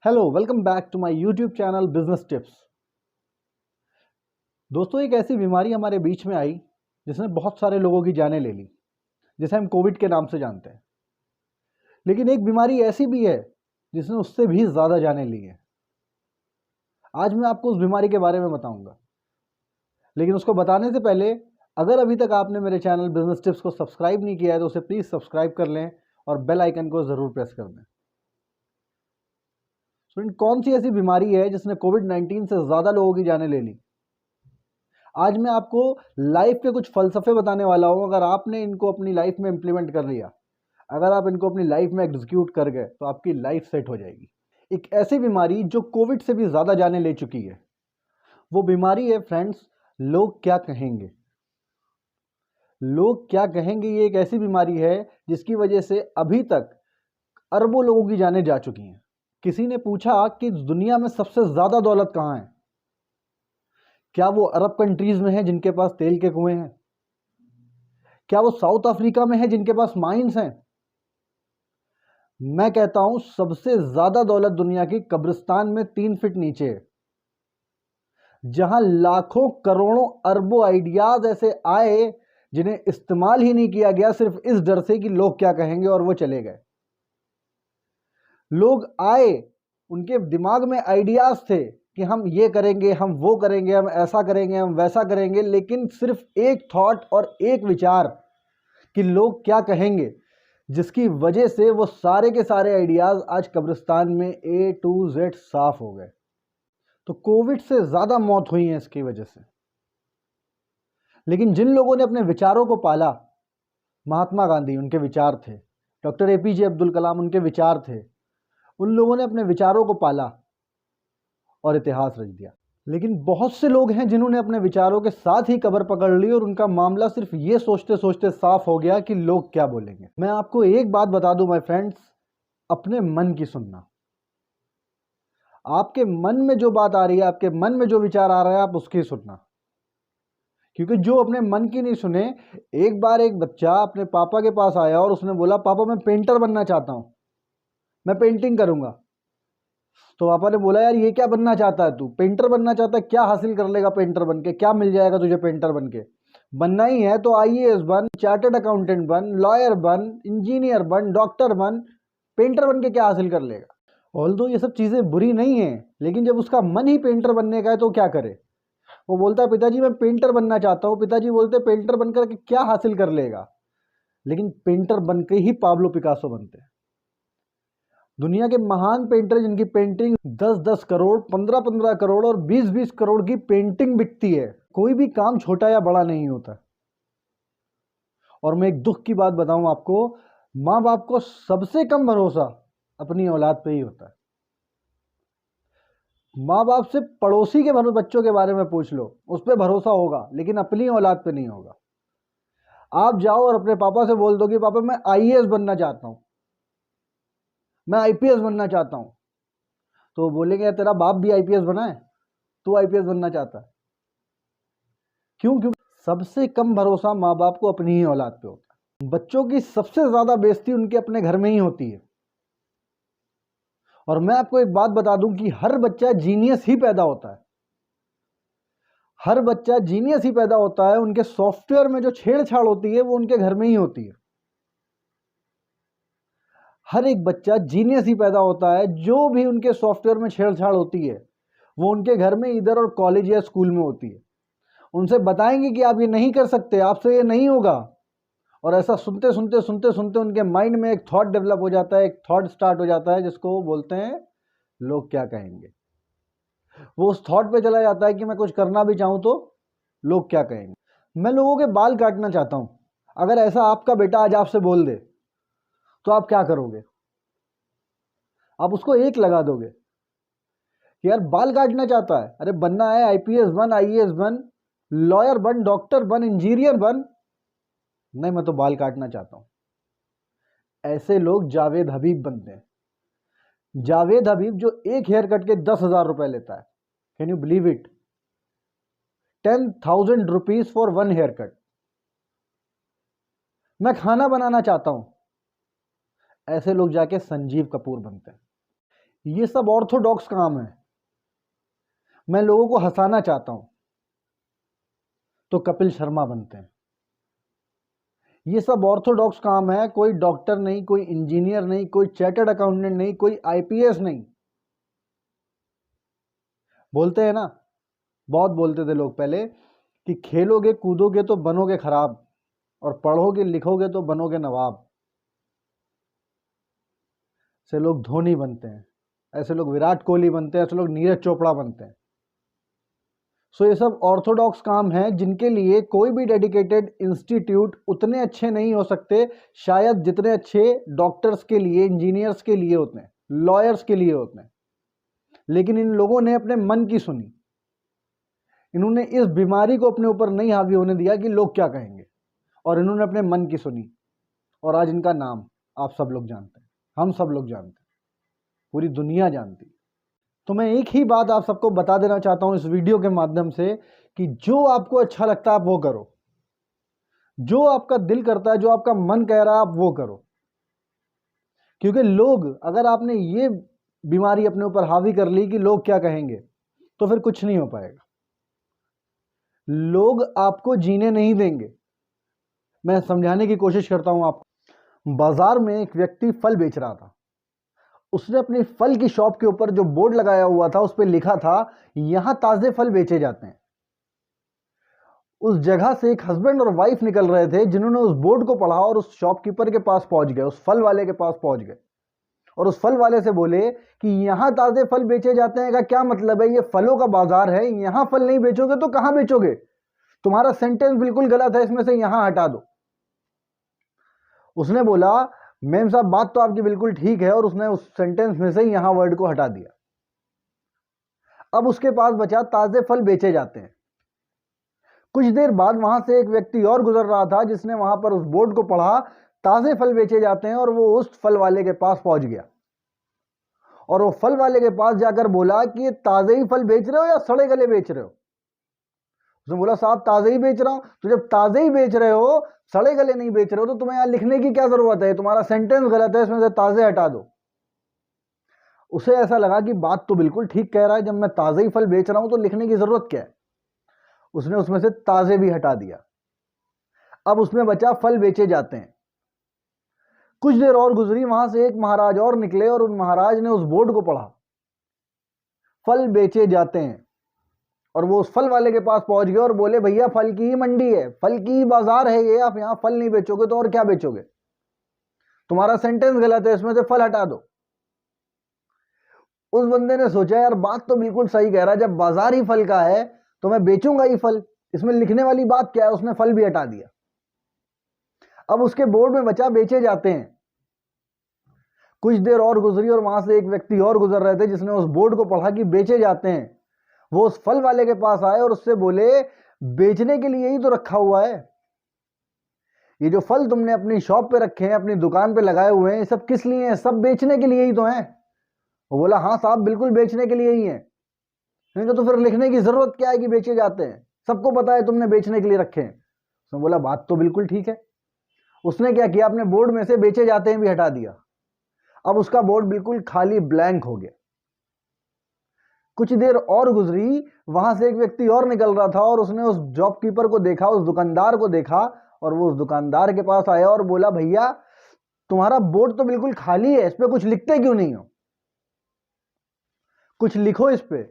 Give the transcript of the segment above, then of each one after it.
Hello, welcome back to my YouTube channel business tips. दोस्तों, एक ऐसी बीमारी हमारे बीच में आई जिसने बहुत सारे लोगों की जानें ले ली, जिसे हम कोविड के नाम से जानते हैं। लेकिन एक बीमारी ऐसी भी है जिसने उससे भी ज़्यादा जानें ली हैं। आज मैं आपको उस बीमारी के बारे में बताऊंगा, लेकिन उसको बताने से पहले अगर अभी तक आपने मेरे चैनल बिजनेस टिप्स को सब्सक्राइब नहीं किया है तो उसे प्लीज़ सब्सक्राइब कर लें और बेल आइकन को ज़रूर प्रेस कर दें। कौन सी ऐसी बीमारी है जिसने कोविड-19 से ज़्यादा लोगों की जानें ले ली? आज मैं आपको लाइफ के कुछ फ़लसफ़े बताने वाला हूँ। अगर आपने इनको अपनी लाइफ में इम्प्लीमेंट कर लिया, अगर आप इनको अपनी लाइफ में एग्जीक्यूट कर गए, तो आपकी लाइफ सेट हो जाएगी। एक ऐसी बीमारी जो कोविड से भी ज़्यादा जानें ले चुकी है, वो बीमारी है फ्रेंड्स, लोग क्या कहेंगे। लोग क्या कहेंगे, ये एक ऐसी बीमारी है जिसकी वजह से अभी तक अरबों लोगों की जानें जा चुकी हैं। किसी ने पूछा कि दुनिया में सबसे ज़्यादा दौलत कहाँ है? क्या वो अरब कंट्रीज़ में है जिनके पास तेल के कुएं हैं? क्या वो साउथ अफ्रीका में है जिनके पास माइंस हैं? मैं कहता हूं सबसे ज्यादा दौलत दुनिया की कब्रिस्तान में 3 फीट नीचे है, जहां लाखों करोड़ों अरबों आइडियाज ऐसे आए जिन्हें इस्तेमाल ही नहीं किया गया, सिर्फ इस डर से कि लोग क्या कहेंगे, और वो चले गए। लोग आए, उनके दिमाग में आइडियाज थे कि हम ये करेंगे, हम वो करेंगे, हम ऐसा करेंगे, हम वैसा करेंगे, लेकिन सिर्फ एक थॉट और एक विचार कि लोग क्या कहेंगे, जिसकी वजह से वो सारे के सारे आइडियाज आज कब्रिस्तान में A to Z साफ हो गए। तो कोविड से ज़्यादा मौत हुई है इसकी वजह से। लेकिन जिन लोगों ने अपने विचारों को पाला, महात्मा गांधी उनके विचार थे, डॉक्टर APJ अब्दुल कलाम उनके विचार थे, उन लोगों ने अपने विचारों को पाला और इतिहास रच दिया। लेकिन बहुत से लोग हैं जिन्होंने अपने विचारों के साथ ही कब्र पकड़ ली और उनका मामला सिर्फ ये सोचते सोचते साफ हो गया कि लोग क्या बोलेंगे। मैं आपको एक बात बता दूं माय फ्रेंड्स, अपने मन की सुनना। आपके मन में जो बात आ रही है, आपके मन में जो विचार आ रहा है, आप उसकी सुनना। क्योंकि जो अपने मन की नहीं सुने, एक बार एक बच्चा अपने पापा के पास आया और उसने बोला, पापा मैं पेंटर बनना चाहता हूं, मैं पेंटिंग करूंगा। तो पापा ने बोला, यार ये क्या बनना चाहता है तू? पेंटर बनना चाहता है? क्या हासिल कर लेगा पेंटर बन के? क्या मिल जाएगा तुझे पेंटर बन के? बनना ही है तो IAS बन, चार्टर्ड अकाउंटेंट बन, लॉयर बन, इंजीनियर बन, डॉक्टर बन। पेंटर बन के क्या हासिल कर लेगा? ऑल्दो ये सब चीज़ें बुरी नहीं है, लेकिन जब उसका मन ही पेंटर बनने का है तो क्या करे? वो बोलता है, पिताजी मैं पेंटर बनना चाहता हूँ। पिताजी बोलते पेंटर बनकर के क्या हासिल कर लेगा? लेकिन पेंटर बन के ही पाब्लो पिकासो बनते हैं। दुनिया के महान पेंटर जिनकी पेंटिंग 10-10 करोड़, 15-15 करोड़ और 20-20 करोड़ की पेंटिंग बिकती है। कोई भी काम छोटा या बड़ा नहीं होता। और मैं एक दुख की बात बताऊं आपको, माँ बाप को सबसे कम भरोसा अपनी औलाद पे ही होता है। माँ बाप से पड़ोसी के बच्चों के बारे में पूछ लो, उस पर भरोसा होगा, लेकिन अपनी औलाद पे नहीं होगा। आप जाओ और अपने पापा से बोल दो कि पापा मैं IAS बनना चाहता हूं, मैं IPS बनना चाहता हूं, तो बोलेंगे तेरा बाप भी IPS बना है, तू IPS बनना चाहता है। क्यों? क्योंकि सबसे कम भरोसा माँ बाप को अपनी ही औलाद पे होता है। बच्चों की सबसे ज्यादा बेइज्जती उनके अपने घर में ही होती है। और मैं आपको एक बात बता दूं कि हर बच्चा जीनियस ही पैदा होता है। हर बच्चा जीनियस ही पैदा होता है। उनके सॉफ्टवेयर में जो छेड़छाड़ होती है वो उनके घर में ही होती है। हर एक बच्चा जीनियस ही पैदा होता है। जो भी उनके सॉफ्टवेयर में छेड़छाड़ होती है वो उनके घर में, इधर और कॉलेज या स्कूल में होती है। उनसे बताएंगे कि आप ये नहीं कर सकते, आपसे ये नहीं होगा, और ऐसा सुनते सुनते सुनते सुनते उनके माइंड में एक थॉट डेवलप हो जाता है, एक थॉट स्टार्ट हो जाता है, जिसको वो बोलते हैं लोग क्या कहेंगे। वो उस थॉट पे चला जाता है कि मैं कुछ करना भी चाहूं तो लोग क्या कहेंगे। मैं लोगों के बाल काटना चाहता हूं, अगर ऐसा आपका बेटा आज आपसे बोल दे तो आप क्या करोगे? आप उसको एक लगा दोगे कि यार बाल काटना चाहता है, अरे बनना है IPS बन, IAS बन, लॉयर बन, डॉक्टर बन, इंजीनियर बन। नहीं, मैं तो बाल काटना चाहता हूं। ऐसे लोग जावेद हबीब बनते हैं। जावेद हबीब जो एक हेयर कट के 10,000 रुपए लेता है। Can you believe it? 10,000 rupees for one haircut. मैं खाना बनाना चाहता हूं। ऐसे लोग जाके संजीव कपूर बनते हैं। ये सब ऑर्थोडॉक्स काम है। मैं लोगों को हंसाना चाहता हूं तो कपिल शर्मा बनते हैं। ये सब ऑर्थोडॉक्स काम है। कोई डॉक्टर नहीं, कोई इंजीनियर नहीं, कोई चार्टर्ड अकाउंटेंट नहीं, कोई आईपीएस नहीं। बोलते हैं ना, बहुत बोलते थे लोग पहले कि खेलोगे कूदोगे तो बनोगे खराब, और पढ़ोगे लिखोगे तो बनोगे नवाब। ऐसे लोग धोनी बनते हैं, ऐसे लोग विराट कोहली बनते हैं, ऐसे लोग नीरज चोपड़ा बनते हैं। सो ये सब ऑर्थोडॉक्स काम हैं जिनके लिए कोई भी डेडिकेटेड इंस्टीट्यूट उतने अच्छे नहीं हो सकते शायद जितने अच्छे डॉक्टर्स के लिए, इंजीनियर्स के लिए होते हैं, लॉयर्स के लिए होते हैं। लेकिन इन लोगों ने अपने मन की सुनी। इन्होंने इस बीमारी को अपने ऊपर नहीं हावी होने दिया कि लोग क्या कहेंगे, और इन्होंने अपने मन की सुनी। और आज इनका नाम आप सब लोग जानते हैं, हम सब लोग जानते हैं, पूरी दुनिया जानती है। तो मैं एक ही बात आप सबको बता देना चाहता हूं इस वीडियो के माध्यम से कि जो आपको अच्छा लगता है आप वो करो, जो आपका दिल करता है, जो आपका मन कह रहा है आप वो करो। क्योंकि लोग, अगर आपने ये बीमारी अपने ऊपर हावी कर ली कि लोग क्या कहेंगे, तो फिर कुछ नहीं हो पाएगा। लोग आपको जीने नहीं देंगे। मैं समझाने की कोशिश करता हूं आपको। बाजार में एक व्यक्ति फल बेच रहा था। उसने अपनी फल की शॉप के ऊपर जो बोर्ड लगाया हुआ था उस पर लिखा था, यहां ताजे फल बेचे जाते हैं। उस जगह से एक हस्बैंड और वाइफ निकल रहे थे जिन्होंने उस बोर्ड को पढ़ा और उस शॉपकीपर के पास पहुंच गए, उस फल वाले के पास पहुंच गए और उस फल वाले से बोले कि यहां ताजे फल बेचे जाते हैं का क्या मतलब है? ये फलों का बाजार है, यहां फल नहीं बेचोगे तो कहां बेचोगे? तुम्हारा सेंटेंस बिल्कुल गलत है, इसमें से यहां हटा दो। उसने बोला, मेम साहब बात तो आपकी बिल्कुल ठीक है, और उसने उस सेंटेंस में से यहां वर्ड को हटा दिया। अब उसके पास बचा ताजे फल बेचे जाते हैं। कुछ देर बाद वहां से एक व्यक्ति और गुजर रहा था जिसने वहां पर उस बोर्ड को पढ़ा, ताजे फल बेचे जाते हैं, और वो उस फल वाले के पास पहुंच गया और वो फल वाले के पास जाकर बोला कि ये ताजे ही फल बेच रहे हो या सड़े गले बेच रहे हो? उसने बोला, साहब ताजे ही बेच रहा हूं। तो जब ताजे ही बेच रहे हो, सड़े गले नहीं बेच रहे हो, तो तुम्हें यहां लिखने की क्या जरूरत है? तुम्हारा सेंटेंस गलत है, इसमें से ताजे हटा दो। उसे ऐसा लगा कि बात तो बिल्कुल ठीक कह रहा है, जब मैं ताजे ही फल बेच रहा हूं तो लिखने की जरूरत क्या है? उसने उसमें से ताजे भी हटा दिया। अब उसमें बचा फल बेचे जाते हैं। कुछ देर और गुजरी, वहां से एक महाराज और निकले और उन महाराज ने उस बोर्ड को पढ़ा, फल बेचे जाते हैं, और वो उस फल वाले के पास पहुंच गए और बोले, भैया फल की ही मंडी है, फल की ही बाजार है ये, आप यहां फल नहीं बेचोगे तो और क्या बेचोगे? तुम्हारा सेंटेंस गलत है, इसमें से फल हटा दो। उस बंदे ने सोचा, यार बात तो बिल्कुल सही कह रहा है, जब बाजार ही फल का है तो मैं बेचूंगा ही फल, इसमें लिखने वाली बात क्या है? उसने फल भी हटा दिया। अब उसके बोर्ड में बचा बेचे जाते हैं। कुछ देर और गुजरी और वहां से एक व्यक्ति और गुजर रहे थे जिसने उस बोर्ड को पढ़ा कि बेचे जाते हैं। वो उस फल वाले के पास आए और उससे बोले, बेचने के लिए ही तो रखा हुआ है, ये जो फल तुमने अपनी शॉप पे रखे हैं, अपनी दुकान पे लगाए हुए हैं, ये सब किस लिए हैं? सब बेचने के लिए ही तो हैं। वो बोला, हाँ साहब बिल्कुल बेचने के लिए ही है। नहीं तो फिर लिखने की जरूरत क्या है कि बेचे जाते हैं? सबको पता है तुमने बेचने के लिए रखे हैं। उसने बोला, बात तो बिल्कुल ठीक है। उसने क्या किया, अपने बोर्ड में से बेचे जाते हैं भी हटा दिया। अब उसका बोर्ड बिल्कुल खाली ब्लैंक हो गया। कुछ देर और गुजरी, वहां से एक व्यक्ति और निकल रहा था और उसने उस जॉबकीपर को देखा, उस दुकानदार को देखा, और वो उस दुकानदार के पास आया और बोला, भैया तुम्हारा बोर्ड तो बिल्कुल खाली है, इस पे कुछ लिखते क्यों नहीं हो? कुछ लिखो इस पे।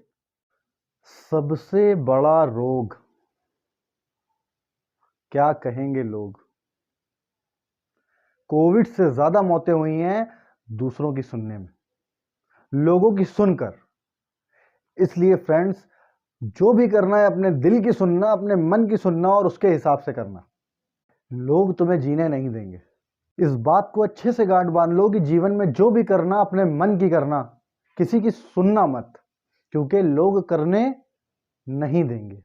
सबसे बड़ा रोग, क्या कहेंगे लोग? कोविड से ज्यादा मौतें हुई हैं दूसरों की सुनने में, लोगों की सुनकर। इसलिए फ्रेंड्स, जो भी करना है अपने दिल की सुनना, अपने मन की सुनना और उसके हिसाब से करना। लोग तुम्हें जीने नहीं देंगे। इस बात को अच्छे से गांठ बांध लो कि जीवन में जो भी करना अपने मन की करना, किसी की सुनना मत, क्योंकि लोग करने नहीं देंगे।